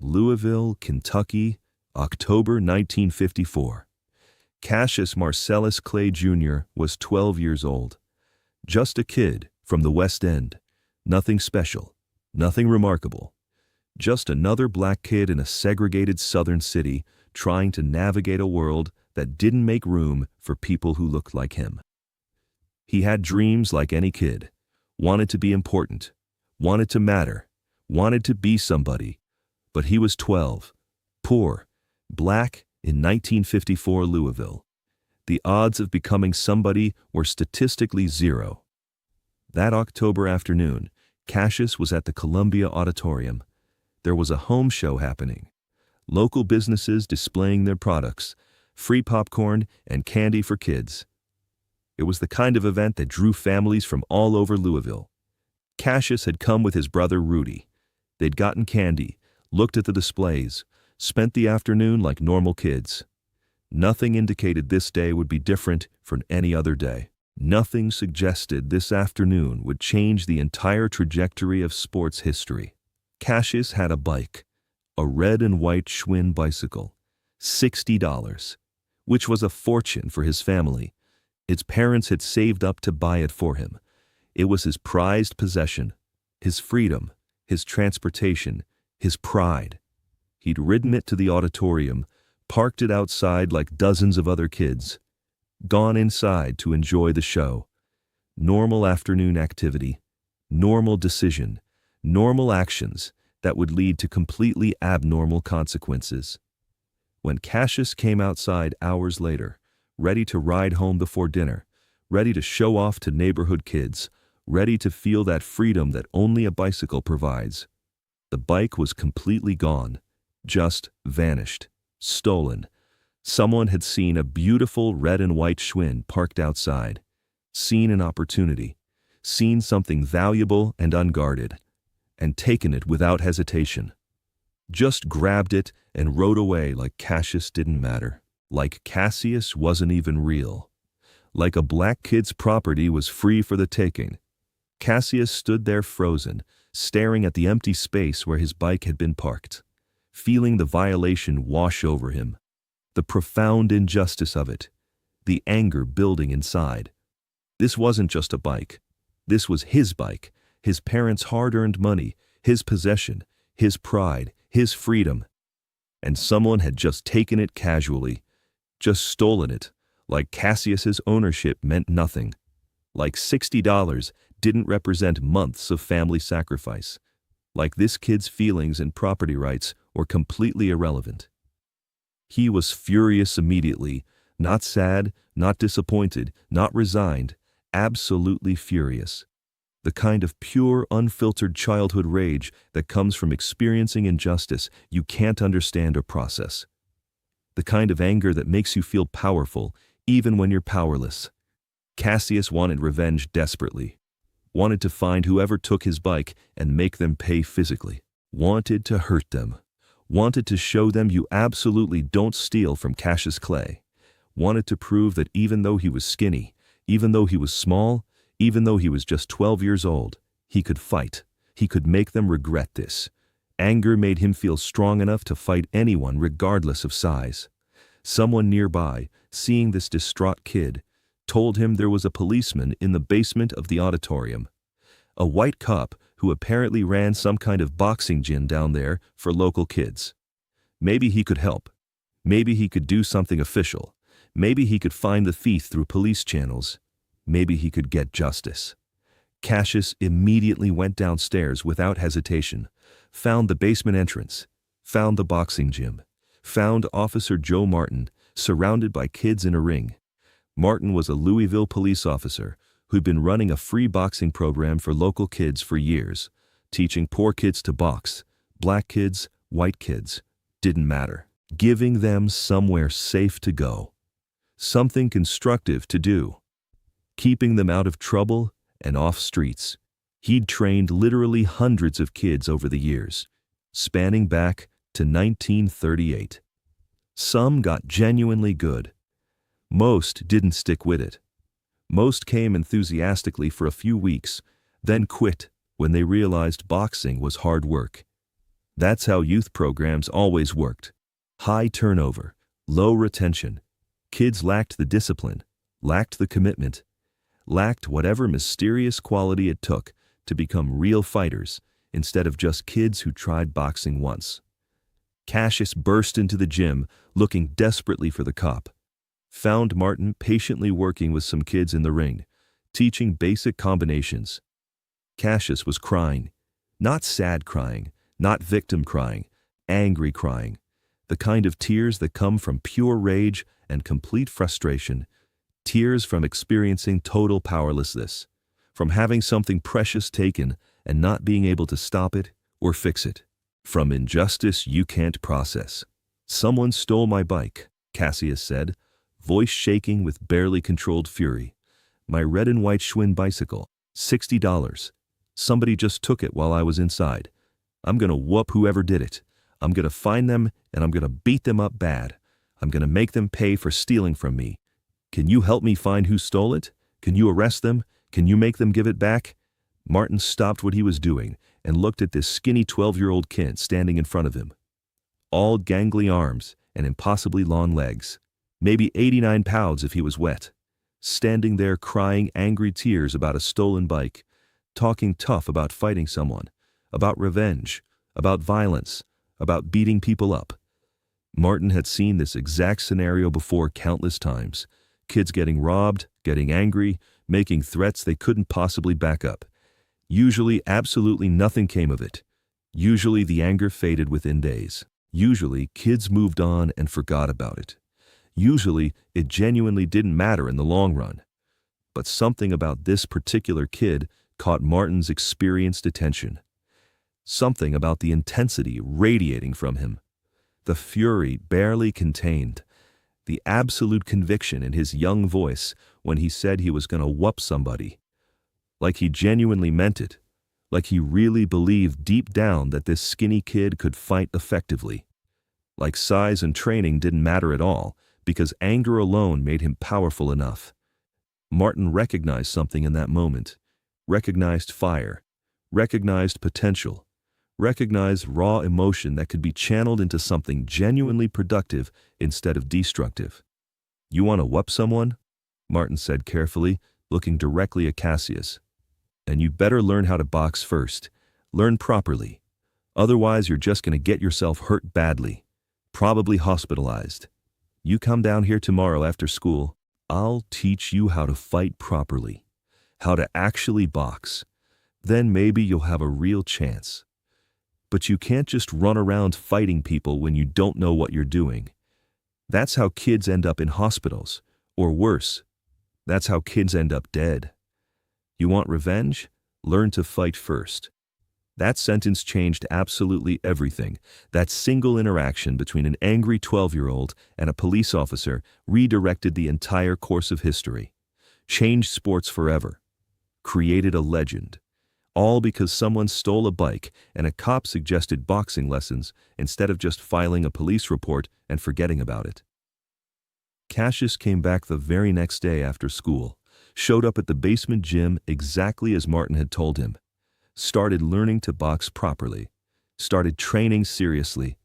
Louisville, Kentucky, October 1954. Cassius Marcellus Clay Jr. was 12 years old. Just a kid from the West End. Nothing special, nothing remarkable. Just another black kid in a segregated southern city trying to navigate a world that didn't make room for people who looked like him. He had dreams like any kid. Wanted to be important, wanted to matter, wanted to be somebody. But he was 12, poor, black in 1954 Louisville. The odds of becoming somebody were statistically zero. That October afternoon, Cassius was at the Columbia Auditorium. There was a home show happening. Local businesses displaying their products, free popcorn and candy for kids. It was the kind of event that drew families from all over Louisville. Cassius had come with his brother Rudy. They'd gotten candy, looked at the displays, spent the afternoon like normal kids. Nothing indicated this day would be different from any other day. Nothing suggested this afternoon would change the entire trajectory of sports history. Cassius had a bike, a red and white Schwinn bicycle, $60, which was a fortune for his family. Its parents had saved up to buy it for him. It was his prized possession, his freedom, his transportation, his pride. He'd ridden it to the auditorium, parked it outside like dozens of other kids, gone inside to enjoy the show. Normal afternoon activity, normal decision, normal actions that would lead to completely abnormal consequences. When Cassius came outside hours later, ready to ride home before dinner, ready to show off to neighborhood kids, ready to feel that freedom that only a bicycle provides, the bike was completely gone, just vanished, stolen. Someone had seen a beautiful red and white Schwinn parked outside, seen an opportunity, seen something valuable and unguarded, and taken it without hesitation. Just grabbed it and rode away like Cassius didn't matter, like Cassius wasn't even real, like a black kid's property was free for the taking. Cassius stood there frozen, staring at the empty space where his bike had been parked, feeling the violation wash over him, the profound injustice of it, the anger building inside. This wasn't just a bike. This was his bike, his parents' hard-earned money, his possession, his pride, his freedom. And someone had just taken it casually, just stolen it, like Cassius's ownership meant nothing, like $60 didn't represent months of family sacrifice, like this kid's feelings and property rights were completely irrelevant. He was furious immediately, not sad, not disappointed, not resigned, absolutely furious. The kind of pure, unfiltered childhood rage that comes from experiencing injustice you can't understand or process. The kind of anger that makes you feel powerful, even when you're powerless. Cassius wanted revenge desperately. Wanted to find whoever took his bike and make them pay physically. Wanted to hurt them. Wanted to show them you absolutely don't steal from Cassius Clay. Wanted to prove that even though he was skinny, even though he was small, even though he was just 12 years old, he could fight. He could make them regret this. Anger made him feel strong enough to fight anyone regardless of size. Someone nearby, seeing this distraught kid, told him there was a policeman in the basement of the auditorium. A white cop who apparently ran some kind of boxing gym down there for local kids. Maybe he could help. Maybe he could do something official. Maybe he could find the thief through police channels. Maybe he could get justice. Cassius immediately went downstairs without hesitation, found the basement entrance, found the boxing gym, found Officer Joe Martin surrounded by kids in a ring. Martin was a Louisville police officer who'd been running a free boxing program for local kids for years, teaching poor kids to box, black kids, white kids, didn't matter, giving them somewhere safe to go, something constructive to do, keeping them out of trouble and off streets. He'd trained literally hundreds of kids over the years, spanning back to 1938. Some got genuinely good. Most didn't stick with it. Most came enthusiastically for a few weeks, then quit when they realized boxing was hard work. That's how youth programs always worked. High turnover, low retention. Kids lacked the discipline, lacked the commitment, lacked whatever mysterious quality it took to become real fighters instead of just kids who tried boxing once. Cassius burst into the gym, looking desperately for the cop. Found Martin patiently working with some kids in the ring, teaching basic combinations. Cassius was crying. Not sad crying, not victim crying, angry crying. The kind of tears that come from pure rage and complete frustration. Tears from experiencing total powerlessness, from having something precious taken and not being able to stop it or fix it. From injustice you can't process. "Someone stole my bike," Cassius said, voice shaking with barely controlled fury. "My red and white Schwinn bicycle, $60. Somebody just took it while I was inside. I'm gonna whoop whoever did it. I'm gonna find them and I'm gonna beat them up bad. I'm gonna make them pay for stealing from me. Can you help me find who stole it? Can you arrest them? Can you make them give it back?" Martin stopped what he was doing and looked at this skinny 12-year-old kid standing in front of him. All gangly arms and impossibly long legs. Maybe 89 pounds if he was wet. Standing there crying angry tears about a stolen bike, talking tough about fighting someone, about revenge, about violence, about beating people up. Martin had seen this exact scenario before countless times. Kids getting robbed, getting angry, making threats they couldn't possibly back up. Usually, absolutely nothing came of it. Usually, the anger faded within days. Usually, kids moved on and forgot about it. Usually, it genuinely didn't matter in the long run. But something about this particular kid caught Martin's experienced attention. Something about the intensity radiating from him. The fury barely contained. The absolute conviction in his young voice when he said he was going to whoop somebody. Like he genuinely meant it. Like he really believed deep down that this skinny kid could fight effectively. Like size and training didn't matter at all, because anger alone made him powerful enough. Martin recognized something in that moment. Recognized fire. Recognized potential. Recognized raw emotion that could be channeled into something genuinely productive instead of destructive. "You want to whoop someone?" Martin said carefully, looking directly at Cassius. "And you better learn how to box first. Learn properly. Otherwise, you're just going to get yourself hurt badly. Probably hospitalized. You come down here tomorrow after school. I'll teach you how to fight properly. How to actually box. Then maybe you'll have a real chance. But you can't just run around fighting people when you don't know what you're doing. That's how kids end up in hospitals, or worse, that's how kids end up dead. You want revenge? Learn to fight first." That sentence changed absolutely everything. That single interaction between an angry 12-year-old and a police officer redirected the entire course of history. Changed sports forever. Created a legend. All because someone stole a bike and a cop suggested boxing lessons instead of just filing a police report and forgetting about it. Cassius came back the very next day after school, showed up at the basement gym exactly as Martin had told him, started learning to box properly, started training seriously,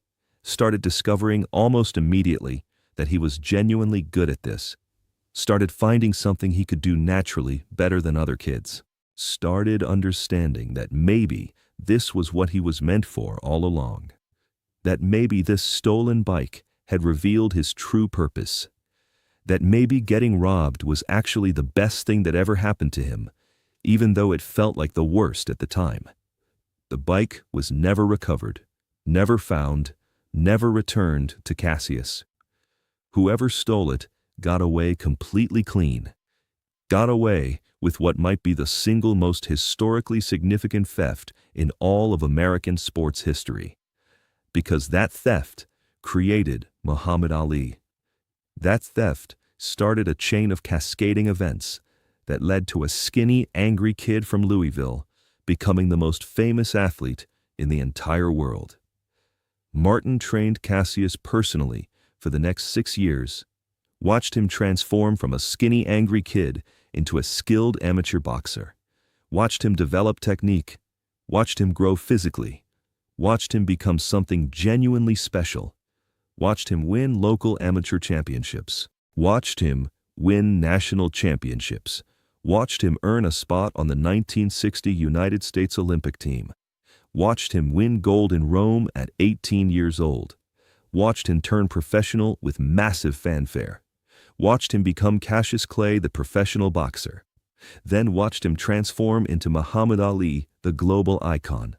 started discovering almost immediately that he was genuinely good at this, started finding something he could do naturally better than other kids. Started understanding that maybe this was what he was meant for all along. That maybe this stolen bike had revealed his true purpose. That maybe getting robbed was actually the best thing that ever happened to him, even though it felt like the worst at the time. The bike was never recovered, never found, never returned to Cassius. Whoever stole it got away completely clean. Got away with what might be the single most historically significant theft in all of American sports history. Because that theft created Muhammad Ali. That theft started a chain of cascading events that led to a skinny, angry kid from Louisville becoming the most famous athlete in the entire world. Martin trained Cassius personally for the next 6 years, watched him transform from a skinny, angry kid into a skilled amateur boxer, watched him develop technique, watched him grow physically, watched him become something genuinely special, watched him win local amateur championships, watched him win national championships, watched him earn a spot on the 1960 United States Olympic team, watched him win gold in Rome at 18 years old, watched him turn professional with massive fanfare, watched him become Cassius Clay, the professional boxer, then watched him transform into Muhammad Ali, the global icon.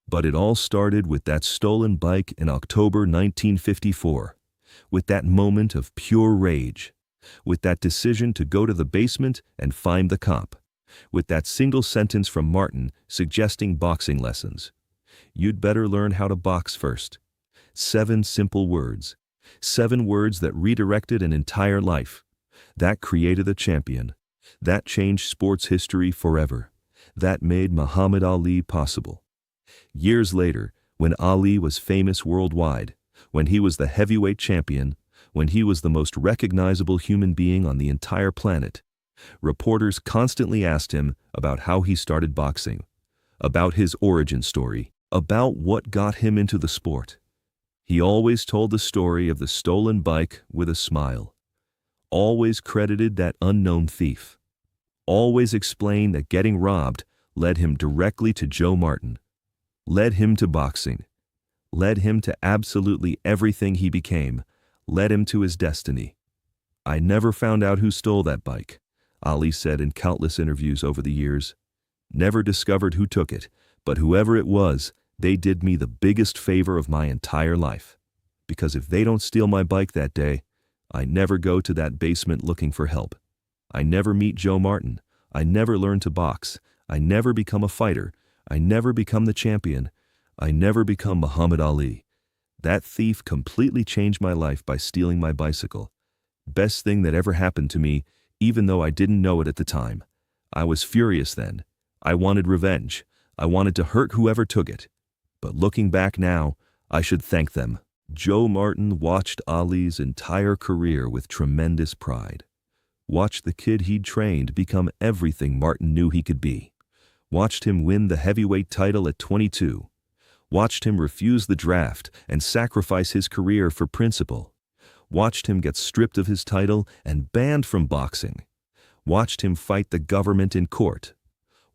But it all started with that stolen bike in October 1954, with that moment of pure rage, with that decision to go to the basement and find the cop, with that single sentence from Martin suggesting boxing lessons. You'd better learn how to box first. 7 simple words. 7 words that redirected an entire life. That created a champion. That changed sports history forever. That made Muhammad Ali possible. Years later, when Ali was famous worldwide, when he was the heavyweight champion, when he was the most recognizable human being on the entire planet, reporters constantly asked him about how he started boxing, about his origin story, about what got him into the sport. He always told the story of the stolen bike with a smile, always credited that unknown thief, always explained that getting robbed led him directly to Joe Martin, led him to boxing, led him to absolutely everything he became, led him to his destiny. I never found out who stole that bike, Ali said in countless interviews over the years. Never discovered who took it, but whoever it was, they did me the biggest favor of my entire life. Because if they don't steal my bike that day, I never go to that basement looking for help. I never meet Joe Martin. I never learn to box. I never become a fighter. I never become the champion. I never become Muhammad Ali. That thief completely changed my life by stealing my bicycle. Best thing that ever happened to me, even though I didn't know it at the time. I was furious then. I wanted revenge. I wanted to hurt whoever took it. But looking back now, I should thank them. Joe Martin watched Ali's entire career with tremendous pride. Watched the kid he'd trained become everything Martin knew he could be. Watched him win the heavyweight title at 22. Watched him refuse the draft and sacrifice his career for principle. Watched him get stripped of his title and banned from boxing. Watched him fight the government in court.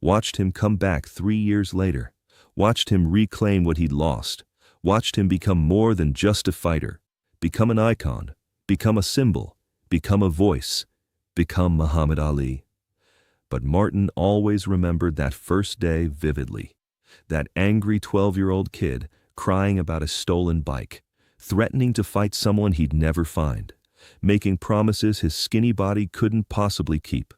Watched him come back 3 years later. Watched him reclaim what he'd lost. Watched him become more than just a fighter, become an icon, become a symbol, become a voice, become Muhammad Ali. But Martin always remembered that first day vividly. That angry 12-year-old kid crying about a stolen bike, threatening to fight someone he'd never find, making promises his skinny body couldn't possibly keep.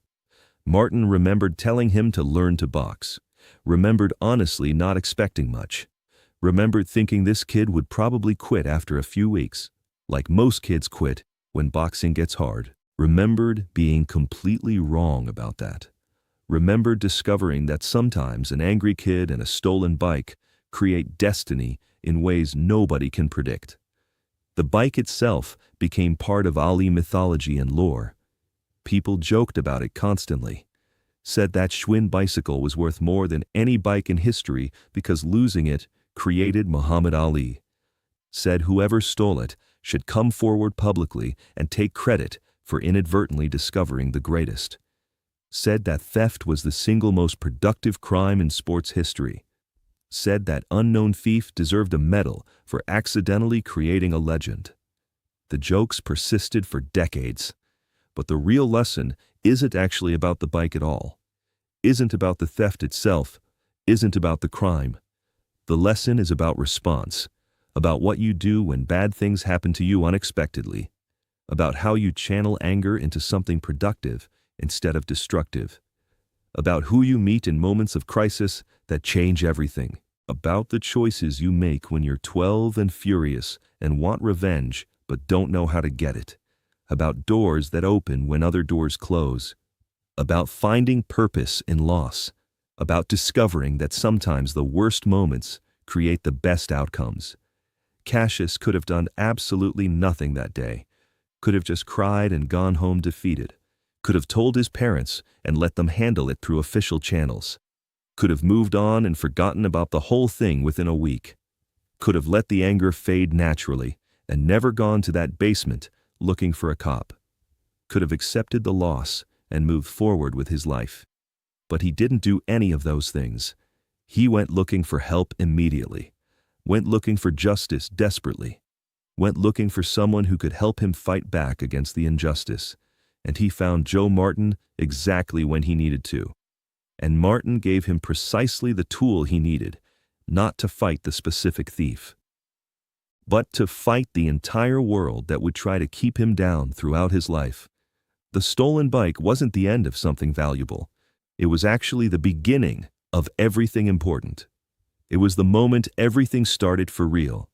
Martin remembered telling him to learn to box, remembered honestly not expecting much, remembered thinking this kid would probably quit after a few weeks, like most kids quit when boxing gets hard. Remembered being completely wrong about that. Remembered discovering that sometimes an angry kid and a stolen bike create destiny in ways nobody can predict. The bike itself became part of Ali mythology and lore. People joked about it constantly, said that Schwinn bicycle was worth more than any bike in history because losing it created Muhammad Ali. Said whoever stole it should come forward publicly and take credit for inadvertently discovering the greatest. Said that theft was the single most productive crime in sports history. Said that unknown thief deserved a medal for accidentally creating a legend. The jokes persisted for decades, but the real lesson isn't actually about the bike at all, isn't about the theft itself, isn't about the crime. The lesson is about response, about what you do when bad things happen to you unexpectedly, about how you channel anger into something productive instead of destructive, about who you meet in moments of crisis that change everything, about the choices you make when you're 12 and furious and want revenge but don't know how to get it, about doors that open when other doors close, about finding purpose in loss, about discovering that sometimes the worst moments create the best outcomes. Cassius could have done absolutely nothing that day, could have just cried and gone home defeated, could have told his parents and let them handle it through official channels, could have moved on and forgotten about the whole thing within a week. could have let the anger fade naturally and never gone to that basement looking for a cop, could have accepted the loss and moved forward with his life. But he didn't do any of those things. He went looking for help immediately, went looking for justice desperately, went looking for someone who could help him fight back against the injustice, and he found Joe Martin exactly when he needed to. And Martin gave him precisely the tool he needed, not to fight the specific thief, but to fight the entire world that would try to keep him down throughout his life. The stolen bike wasn't the end of something valuable. It was actually the beginning of everything important. It was the moment everything started for real.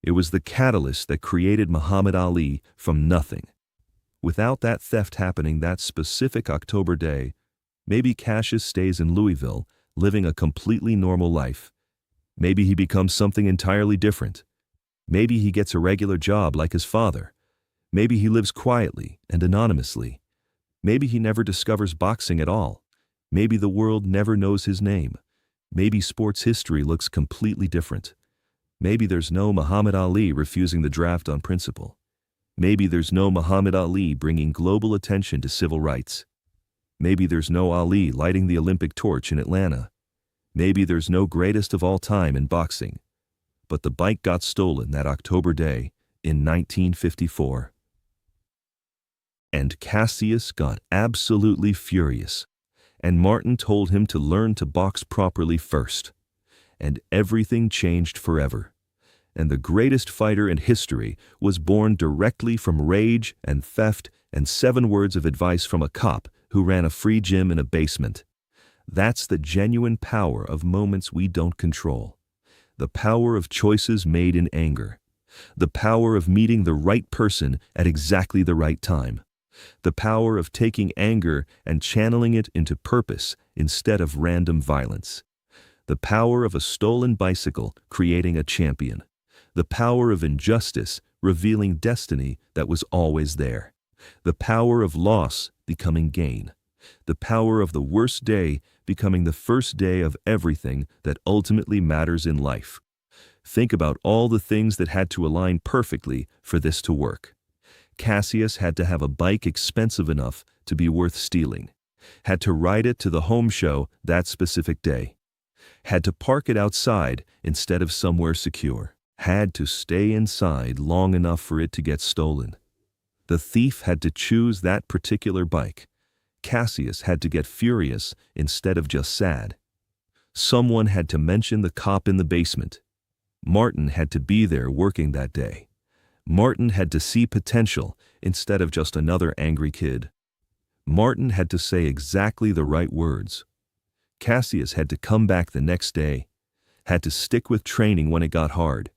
It was the catalyst that created Muhammad Ali from nothing. Without that theft happening that specific October day, maybe Cassius stays in Louisville, living a completely normal life. Maybe he becomes something entirely different. Maybe he gets a regular job like his father. Maybe he lives quietly and anonymously. Maybe he never discovers boxing at all. Maybe the world never knows his name. Maybe sports history looks completely different. Maybe there's no Muhammad Ali refusing the draft on principle. Maybe there's no Muhammad Ali bringing global attention to civil rights. Maybe there's no Ali lighting the Olympic torch in Atlanta. Maybe there's no greatest of all time in boxing. But the bike got stolen that October day in 1954. And Cassius got absolutely furious. And Martin told him to learn to box properly first. And everything changed forever. And the greatest fighter in history was born directly from rage and theft and 7 words of advice from a cop who ran a free gym in a basement. That's the genuine power of moments we don't control. The power of choices made in anger. The power of meeting the right person at exactly the right time. The power of taking anger and channeling it into purpose instead of random violence. The power of a stolen bicycle creating a champion. The power of injustice revealing destiny that was always there. The power of loss becoming gain. The power of the worst day becoming the first day of everything that ultimately matters in life. Think about all the things that had to align perfectly for this to work. Cassius had to have a bike expensive enough to be worth stealing. Had to ride it to the home show that specific day. Had to park it outside instead of somewhere secure. Had to stay inside long enough for it to get stolen. The thief had to choose that particular bike. Cassius had to get furious instead of just sad. Someone had to mention the cop in the basement. Martin had to be there working that day. Martin had to see potential instead of just another angry kid. Martin had to say exactly the right words. Cassius had to come back the next day, had to stick with training when it got hard,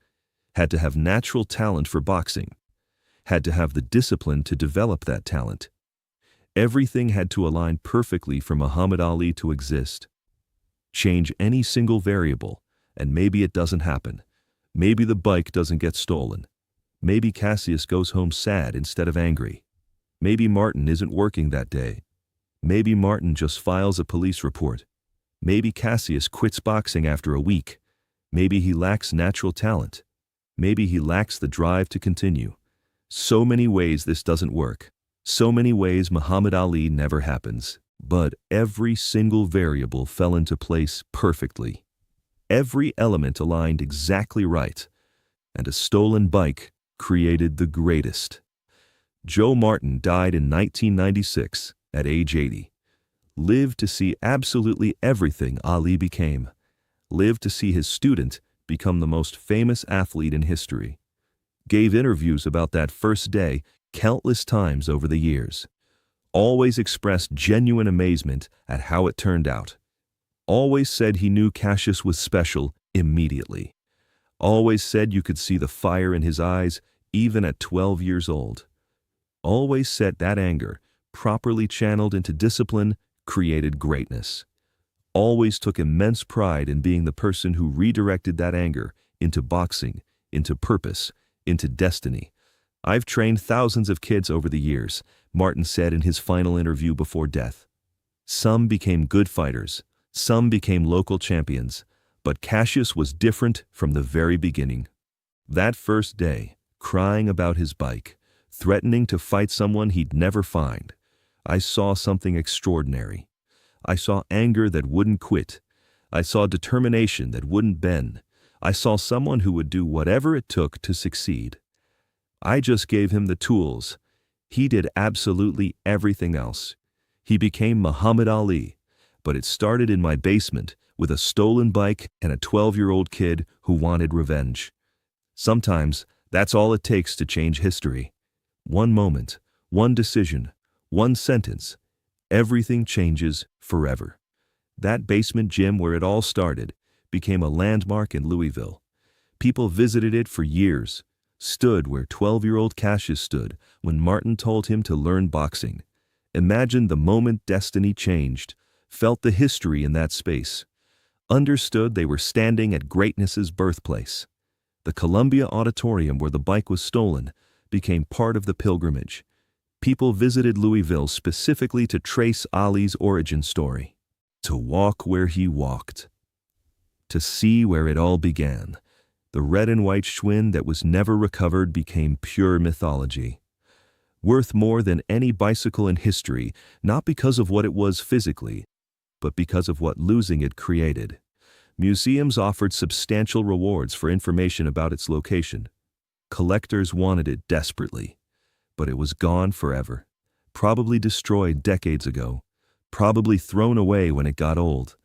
had to have natural talent for boxing, had to have the discipline to develop that talent. Everything had to align perfectly for Muhammad Ali to exist. Change any single variable, and maybe it doesn't happen. Maybe the bike doesn't get stolen. Maybe Cassius goes home sad instead of angry. Maybe Martin isn't working that day. Maybe Martin just files a police report. Maybe Cassius quits boxing after a week. Maybe he lacks natural talent. Maybe he lacks the drive to continue. So many ways this doesn't work. So many ways Muhammad Ali never happens. But every single variable fell into place perfectly. Every element aligned exactly right. And a stolen bike created the greatest. Joe Martin died in 1996 at age 80. Lived to see absolutely everything Ali became. Lived to see his student become the most famous athlete in history. Gave interviews about that first day countless times over the years. Always expressed genuine amazement at how it turned out. Always said he knew Cassius was special immediately. Always said you could see the fire in his eyes even at 12 years old. Always said that anger, properly channeled into discipline, created greatness. Always took immense pride in being the person who redirected that anger into boxing, into purpose, into destiny. I've trained thousands of kids over the years, Martin said in his final interview before death. Some became good fighters, some became local champions, but Cassius was different from the very beginning. That first day, crying about his bike, threatening to fight someone he'd never find, I saw something extraordinary. I saw anger that wouldn't quit. I saw determination that wouldn't bend. I saw someone who would do whatever it took to succeed. I just gave him the tools. He did absolutely everything else. He became Muhammad Ali, but it started in my basement with a stolen bike and a 12-year-old kid who wanted revenge. Sometimes that's all it takes to change history. One moment, one decision, one sentence, everything changes forever. That basement gym where it all started became a landmark in Louisville. People visited it for years, stood where 12-year-old Cassius stood when Martin told him to learn boxing. Imagined the moment destiny changed, felt the history in that space, understood they were standing at greatness's birthplace. The Columbia Auditorium where the bike was stolen became part of the pilgrimage. People visited Louisville specifically to trace Ali's origin story, to walk where he walked, to see where it all began. The red and white Schwinn that was never recovered became pure mythology. Worth more than any bicycle in history, not because of what it was physically, but because of what losing it created. Museums offered substantial rewards for information about its location. Collectors wanted it desperately, but it was gone forever. Probably destroyed decades ago. Probably thrown away when it got old.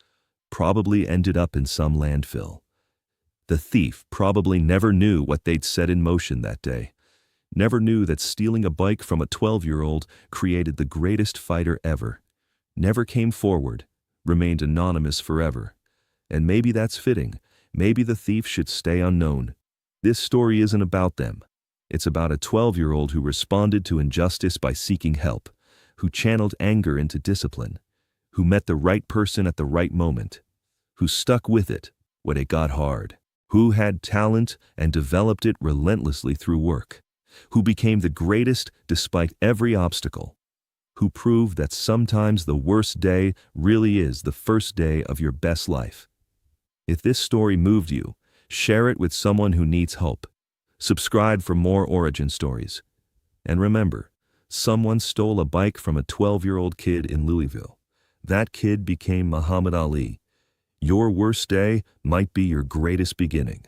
Probably ended up in some landfill. The thief probably never knew what they'd set in motion that day. Never knew that stealing a bike from a 12-year-old created the greatest fighter ever. Never came forward, remained anonymous forever. And maybe that's fitting. Maybe the thief should stay unknown. This story isn't about them. It's about a 12-year-old who responded to injustice by seeking help, who channeled anger into discipline, who met the right person at the right moment, who stuck with it when it got hard, who had talent and developed it relentlessly through work, who became the greatest despite every obstacle, who proved that sometimes the worst day really is the first day of your best life. If this story moved you, share it with someone who needs hope. Subscribe for more origin stories. And remember, someone stole a bike from a 12-year-old kid in Louisville. That kid became Muhammad Ali. Your worst day might be your greatest beginning.